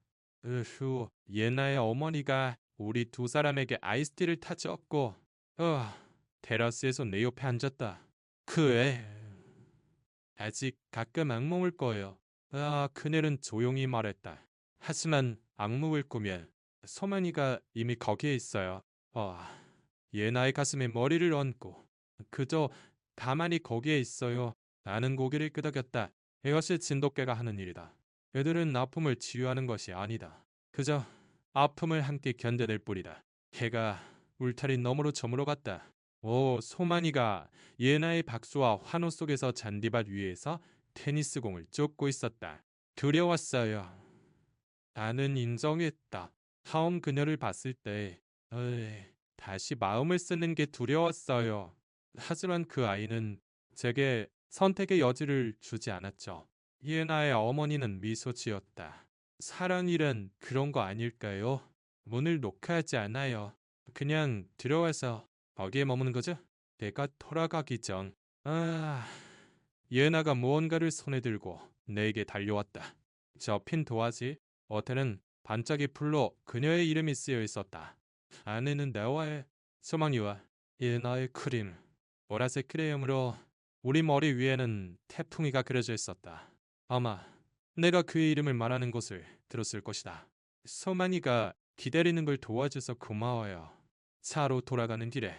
으후, 예나의 어머니가 우리 두 사람에게 아이스티를 타주었고 테라스에서 내 옆에 앉았다. 그 애 아직 가끔 악몽을 꿔요. 그녀는 조용히 말했다. 하지만 악몽을 꾸면 소만이가 이미 거기에 있어요. 예나의 가슴에 머리를 얹고 그저 가만히 거기에 있어요. 나는 고개를 끄덕였다. 이것이 진돗개가 하는 일이다. 애들은 아픔을 치유하는 것이 아니다. 그저 아픔을 함께 견뎌낼 뿐이다. 개가 울타리 너머로 저물어 갔다. 소만이가 예나의 박수와 환호 속에서 잔디밭 위에서 테니스 공을 쫓고 있었다. 두려웠어요. 나는 인정했다. 처음 그녀를 봤을 때 다시 마음을 쓰는 게 두려웠어요. 하지만 그 아이는 제게 선택의 여지를 주지 않았죠. 예나의 어머니는 미소 지었다. 사랑이란 그런 거 아닐까요? 문을 녹화하지 않아요. 그냥 들어와서 거기에 머무는 거죠? 내가 돌아가기 전. 예나가 무언가를 손에 들고 내게 달려왔다. 접힌 도화지 어태는 반짝이 풀로 그녀의 이름이 쓰여 있었다. 안에는 나와의 소망이와 예나의 크림, 보라색 크레용으로 우리 머리 위에는 태풍이가 그려져 있었다. 아마 내가 그의 이름을 말하는 것을 들었을 것이다. 소망이가 기다리는 걸 도와줘서 고마워요. 차로 돌아가는 길에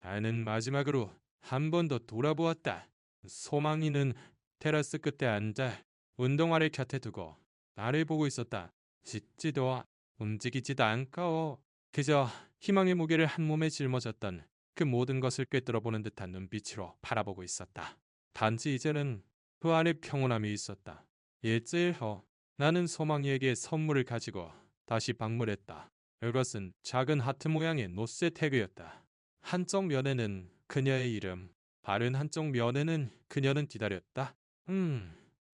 나는 마지막으로 한 번 더 돌아보았다. 소망이는 테라스 끝에 앉아 운동화를 곁에 두고 나를 보고 있었다. 짖지도 움직이지도 않고 그저 희망의 무게를 한 몸에 짊어졌던 그 모든 것을 꿰뚫어보는 듯한 눈빛으로 바라보고 있었다. 단지 이제는 그 안에 평온함이 있었다. 일주일 후 나는 소망이에게 선물을 가지고 다시 방문했다. 이것은 작은 하트 모양의 노스 태그였다. 한쪽 면에는 그녀의 이름, 다른 한쪽 면에는 그녀는 기다렸다.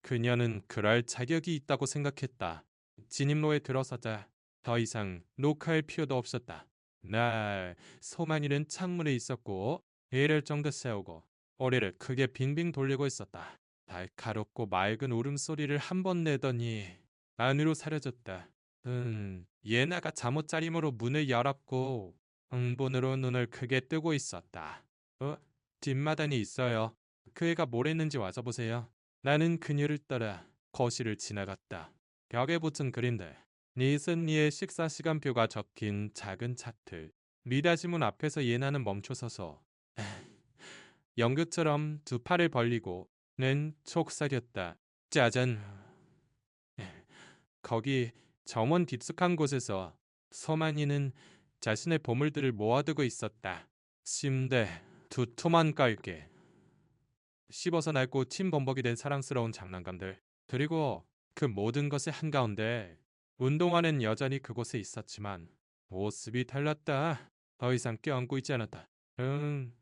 그녀는 그럴 자격이 있다고 생각했다. 진입로에 들어서자 더 이상 녹화할 필요도 없었다. 날 소만이는 창문에 있었고 애를 정도 세우고 머리를 크게 빙빙 돌리고 있었다. 날카롭고 맑은 울음소리를 한 번 내더니 안으로 사라졌다. 예나가 잠옷자림으로 문을 열었고 흥분으로 눈을 크게 뜨고 있었다. 뒷마당이 있어요. 그 애가 뭘 했는지 와서 보세요. 나는 그녀를 따라 거실을 지나갔다. 벽에 붙은 그림들, 니슨니의 식사 시간표가 적힌 작은 차트. 미닫이문 앞에서 예나는 멈춰서서 연극처럼 두 팔을 벌리고 는 속삭였다. 짜잔. 거기 정원 깊숙한 곳에서 서만이는 자신의 보물들을 모아두고 있었다. 침대, 두툼한 깔개, 씹어서 낡고 침 범벅이 된 사랑스러운 장난감들, 그리고 그 모든 것의 한가운데 운동화는 여전히 그곳에 있었지만 모습이 달랐다. 더 이상 껴안고 있지 않았다.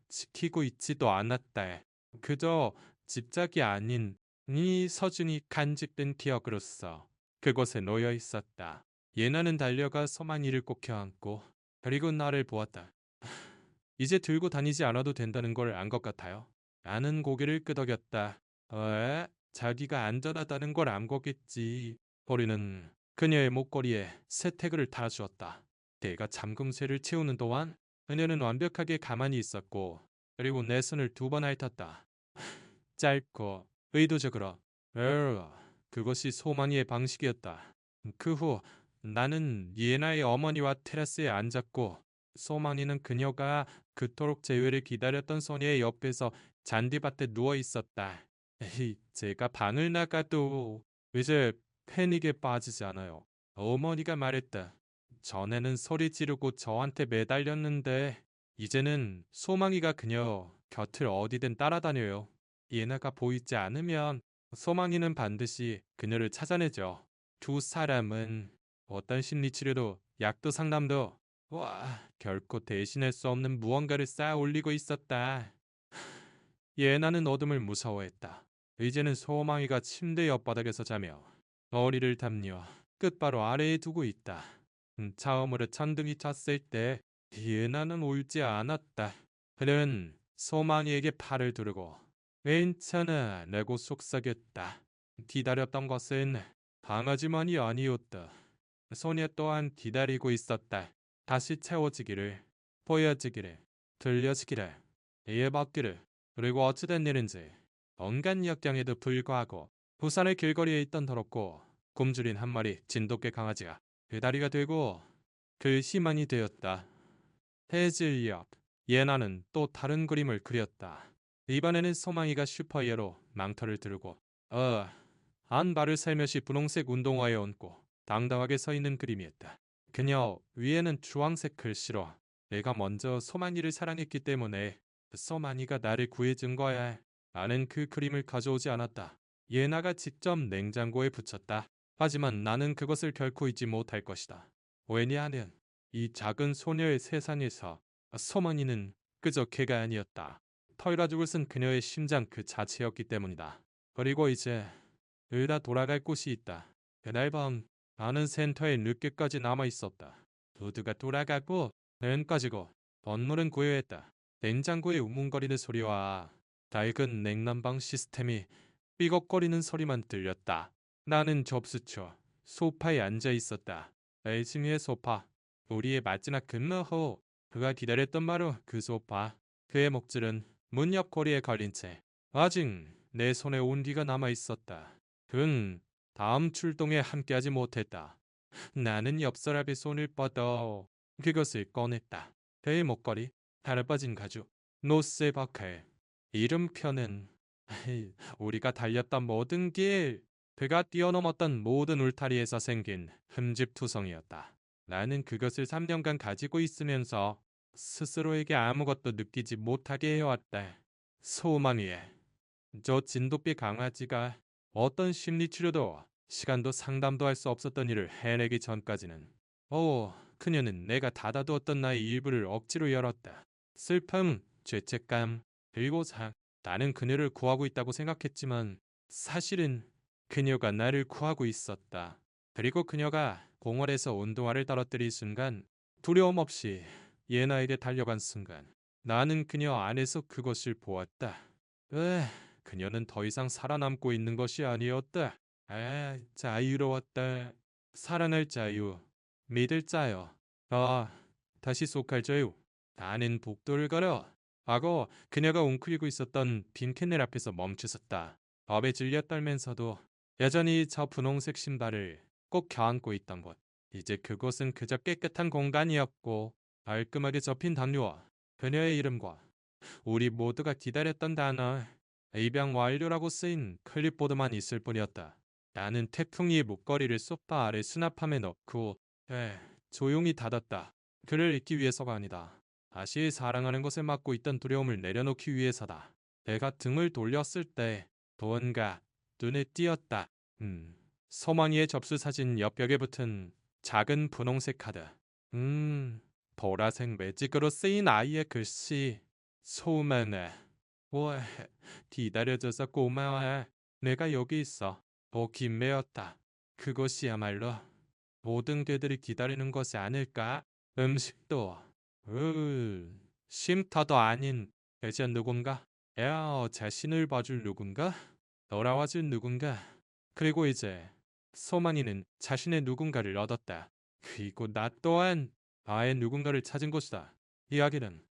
지키고 있지도 않았다. 그저 집착이 아닌 네 서준이 간직된 기억으로서 그곳에 놓여 있었다. 예나는 달려가 서만이를 꼭 껴안고 그리고 나를 보았다. 이제 들고 다니지 않아도 된다는 걸 안 것 같아요. 나는 고개를 끄덕였다. 자기가 안전하다는 걸 안 거겠지. 허리는 그녀의 목걸이에 새태그를 달아주었다. 내가 잠금쇠를 채우는 동안 그녀는 완벽하게 가만히 있었고 그리고 내 손을 두 번 핥았다. 짧고 의도적으로. 그것이 소망이의 방식이었다. 그 후 나는 예나의 어머니와 테라스에 앉았고 소망이는 그녀가 그토록 재회를 기다렸던 소녀의 옆에서 잔디밭에 누워 있었다. 제가 방을 나가도 이제 패닉에 빠지지 않아요. 어머니가 말했다. 전에는 소리 지르고 저한테 매달렸는데 이제는 소망이가 그녀 곁을 어디든 따라다녀요. 예나가 보이지 않으면 소망이는 반드시 그녀를 찾아내죠. 두 사람은 어떤 심리치료도 약도 상담도 결코 대신할 수 없는 무언가를 쌓아 올리고 있었다. 예나는 어둠을 무서워했다. 이제는 소망이가 침대 옆바닥에서 자며 머리를 담요 끝바로 아래에 두고 있다. 처음으로 천둥이 쳤을 때 예나는 울지 않았다. 그는 소망이에게 팔을 두르고 괜찮아 라고 속삭였다. 기다렸던 것은 강아지만이 아니었다. 소녀 또한 기다리고 있었다. 다시 채워지기를, 보여지기를, 들려지기를, 이해받기를. 그리고 어찌된 일인지 온갖 역경에도 불구하고 부산의 길거리에 있던 더럽고 굶주린 한 마리 진돗개 강아지가 그 다리가 되고 그 희망이 되었다. 해질 옆 예나는 또 다른 그림을 그렸다. 이번에는 소망이가 슈퍼히어로 망토를 들고 한 발을 살며시 분홍색 운동화에 얹고 당당하게 서 있는 그림이었다. 그녀 위에는 주황색 글씨로 내가 먼저 소망이를 사랑했기 때문에 소망이가 나를 구해준 거야. 나는 그 그림을 가져오지 않았다. 예나가 직접 냉장고에 붙였다. 하지만 나는 그것을 결코 잊지 못할 것이다. 왜냐하면 이 작은 소녀의 세상에서 소망이는 그저 개가 아니었다. 털 가죽을 쓴 그녀의 심장 그 자체였기 때문이다. 그리고 이제 으다 돌아갈 곳이 있다. 그날 밤 나는 센터에 늦게까지 남아 있었다. 모두가 돌아가고 는 꺼지고 건물은 고요했다. 냉장고의 우문거리는 소리와 낡은 냉난방 시스템이 삐걱거리는 소리만 들렸다. 나는 접수처 소파에 앉아 있었다. 1층의 소파. 우리의 마지막 근무 후 그가 기다렸던 바로 그 소파. 그의 목줄은 문 옆 고리에 걸린 채 아직 내 손에 온기가 남아 있었다. 그는 다음 출동에 함께하지 못했다. 나는 옆서랍에 손을 뻗어 그것을 꺼냈다. 그의 목걸이, 달아빠진 가죽, 노스 버클, 이름표는 우리가 달렸던 모든 길, 그가 뛰어넘었던 모든 울타리에서 생긴 흠집투성이었다. 나는 그것을 3년간 가지고 있으면서 스스로에게 아무것도 느끼지 못하게 해왔다. 소망이에 저 진돗개 강아지가 어떤 심리치료도 시간도 상담도 할 수 없었던 일을 해내기 전까지는 그녀는 내가 닫아두었던 나의 일부를 억지로 열었다. 슬픔, 죄책감, 그리고 나는 그녀를 구하고 있다고 생각했지만 사실은 그녀가 나를 구하고 있었다. 그리고 그녀가 공원에서 운동화를 떨어뜨릴 순간 두려움 없이 예나에게 달려간 순간 나는 그녀 안에서 그것을 보았다. 그녀는 더 이상 살아남고 있는 것이 아니었다. 자유로웠다. 사랑할 자유, 믿을 자유. 다시 속할 자유. 나는 복도를 걸어. 하고 그녀가 웅크리고 있었던 빈 캔넬 앞에서 멈추었다. 겁에 질려 떨면서도 여전히 저 분홍색 신발을 꼭 껴안고 있던 곳. 이제 그곳은 그저 깨끗한 공간이었고 깔끔하게 접힌 담요와 그녀의 이름과 우리 모두가 기다렸던 단어 입양 완료라고 쓰인 클립보드만 있을 뿐이었다. 나는 태풍이의 목걸이를 소파 아래 수납함에 넣고 조용히 닫았다. 그를 잊기 위해서가 아니다. 다시 사랑하는 것을 막고 있던 두려움을 내려놓기 위해서다. 내가 등을 돌렸을 때 무언가 눈에 띄었다. 소망이의 접수 사진 옆벽에 붙은 작은 분홍색 카드. 보라색 매직으로 쓰인 아이의 글씨. 소망아. 와, 기다려줘서 고마워. 내가 여기 있어. 김매였다. 그것이야말로 모든 개들이 기다리는 것이 아닐까? 음식도, 쉼터도 아닌 이제 누군가? 자신을 봐줄 누군가? 돌아와줄 누군가? 그리고 이제 소망이는 자신의 누군가를 얻었다. 그리고 나 또한 나의 누군가를 찾은 것이다. 이야기는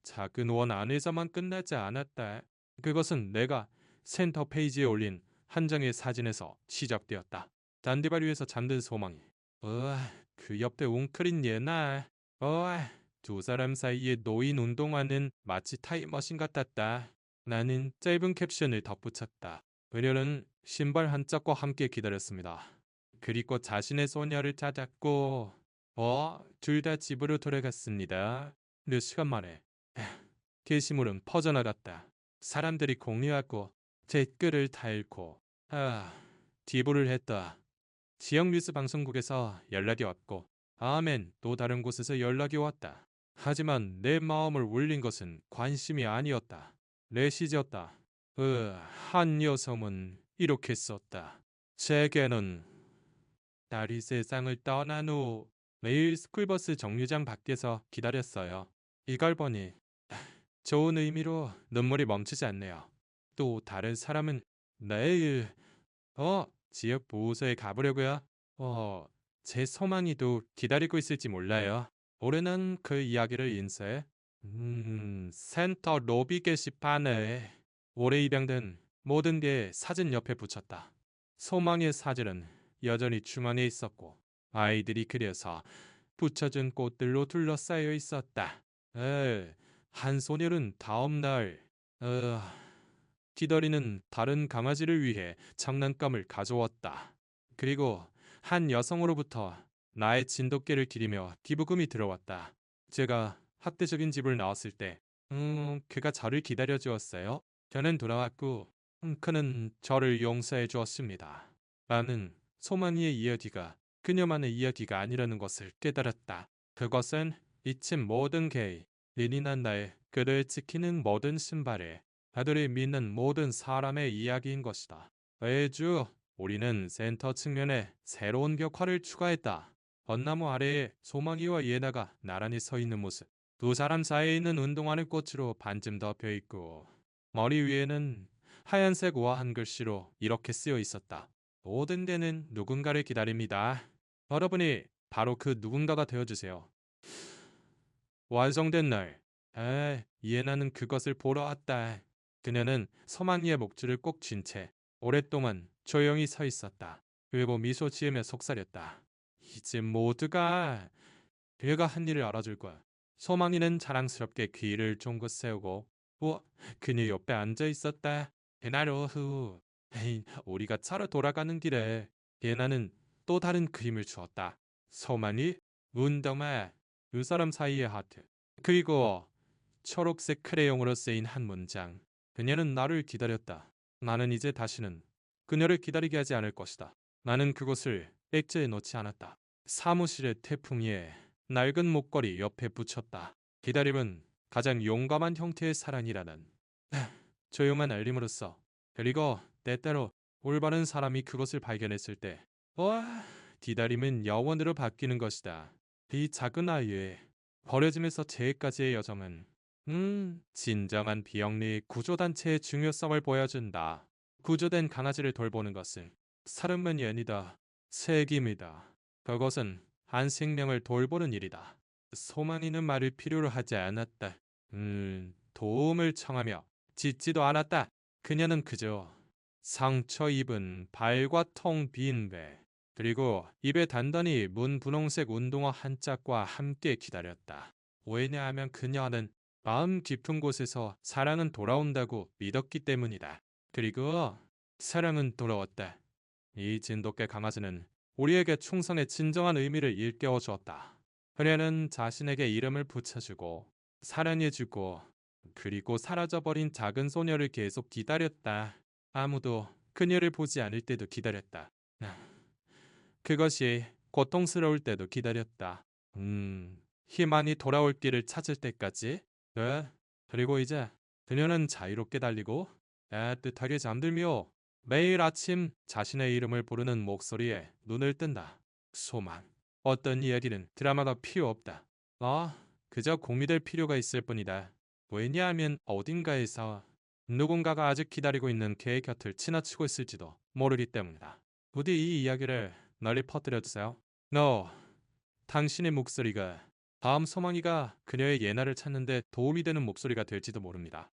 작은 원 안에서만 끝나지 않았다. 그것은 내가 센터 페이지에 올린 한 장의 사진에서 시작되었다. 잔디발 위에서 잠든 소망이. 그 옆에 웅크린 예나. 두 사람 사이에 놓인 운동화는 마치 타임머신 같았다. 나는 짧은 캡션을 덧붙였다. 그녀는 신발 한 짝과 함께 기다렸습니다. 그리고 자신의 소녀를 찾았고, 둘 다 집으로 돌아갔습니다. 몇 시간 만에 게시물은 퍼져나갔다. 사람들이 공유하고 댓글을 달고 디보를 했다. 지역 뉴스 방송국에서 연락이 왔고 아멘 또 다른 곳에서 연락이 왔다. 하지만 내 마음을 울린 것은 관심이 아니었다. 레시지였다. 한 여성은 이렇게 썼다. 제게는 딸이 세상을 떠난 후 매일 스쿨버스 정류장 밖에서 기다렸어요. 이걸 보니 좋은 의미로 눈물이 멈추지 않네요. 또 다른 사람은 내일 지역 보호소에 가보려고요. 어, 제 소망이도 기다리고 있을지 몰라요. 올해는 그 이야기를 인쇄 센터 로비 게시판에 올해 입양된 모든 게 사진 옆에 붙였다. 소망의 사진은 여전히 중앙에 있었고 아이들이 그려서 붙여준 꽃들로 둘러싸여 있었다. 한 소녀는 다음 날 기다리는 다른 강아지를 위해 장난감을 가져왔다. 그리고 한 여성으로부터 나의 진돗개를 기리며 기부금이 들어왔다. 제가 학대적인 집을 나왔을 때, 그가 저를 기다려 주었어요. 저는 돌아왔고, 그는 저를 용서해 주었습니다. 나는 소망이의 이야기가 그녀만의 이야기가 아니라는 것을 깨달았다. 그것은 이친 모든 게이, 린이난 나의 그를 지키는 모든 신발에 아들이 믿는 모든 사람의 이야기인 것이다. 매주 우리는 센터 측면에 새로운 벽화를 추가했다. 벚나무 아래에 소망이와 예나가 나란히 서 있는 모습. 두 사람 사이에 있는 운동화는 꽃으로 반쯤 덮여 있고 머리 위에는 하얀색 우아한 글씨로 이렇게 쓰여 있었다. 모든 데는 누군가를 기다립니다. 여러분이 바로 그 누군가가 되어주세요. 완성된 날, 예나는 그것을 보러 왔다. 그녀는 서망이의 목줄을 꼭 쥔 채 오랫동안 조용히 서 있었다. 그리고 미소 지으며 속삭였다. 이제 모두가 그가 한 일을 알아줄 거야. 소망이는 자랑스럽게 귀를 쫑긋 세우고 그녀 옆에 앉아 있었다. 그날 오후 우리가 차로 돌아가는 길에 예나는 또 다른 그림을 주었다. 소망이 운동화 두 사람 사이의 하트 그리고 초록색 크레용으로 쓰인 한 문장. 그녀는 나를 기다렸다. 나는 이제 다시는 그녀를 기다리게 하지 않을 것이다. 나는 그곳을 액자에 넣지 않았다. 사무실의 태풍이에 낡은 목걸이 옆에 붙였다. 기다림은 가장 용감한 형태의 사랑이라는 조용한 알림으로써 그리고 때때로 올바른 사람이 그것을 발견했을 때 기다림은 영원으로 바뀌는 것이다. 이 작은 아이의 버려짐에서 재해까지의 여정은 진정한 비영리 구조단체의 중요성을 보여준다. 구조된 강아지를 돌보는 것은 사람만이 아니다. 책임이다. 그것은 한 생명을 돌보는 일이다. 소망이는 말을 필요로 하지 않았다. 도움을 청하며 짖지도 않았다. 그녀는 그저 상처 입은 발과 텅 빈 배, 그리고 입에 단단히 문 분홍색 운동화 한 짝과 함께 기다렸다. 왜냐하면 그녀는 마음 깊은 곳에서 사랑은 돌아온다고 믿었기 때문이다. 그리고 사랑은 돌아왔다. 이 진돗개 강아지는 우리에게 충성의 진정한 의미를 일깨워 주었다. 그녀는 자신에게 이름을 붙여주고 사랑해주고 그리고 사라져버린 작은 소녀를 계속 기다렸다. 아무도 그녀를 보지 않을 때도 기다렸다. 그것이 고통스러울 때도 기다렸다. 희망이 돌아올 길을 찾을 때까지. 그리고 이제 그녀는 자유롭게 달리고 따뜻하게 잠들며 매일 아침 자신의 이름을 부르는 목소리에 눈을 뜬다. 소망. 어떤 이야기는 드라마가 필요 없다. 그저 공유될 필요가 있을 뿐이다. 왜냐하면 어딘가에서 누군가가 아직 기다리고 있는 그의 곁을 지나치고 있을지도 모르기 때문이다. 부디 이 이야기를 널리 퍼뜨려주세요. 당신의 목소리가 다음 소망이가 그녀의 예나를 찾는데 도움이 되는 목소리가 될지도 모릅니다.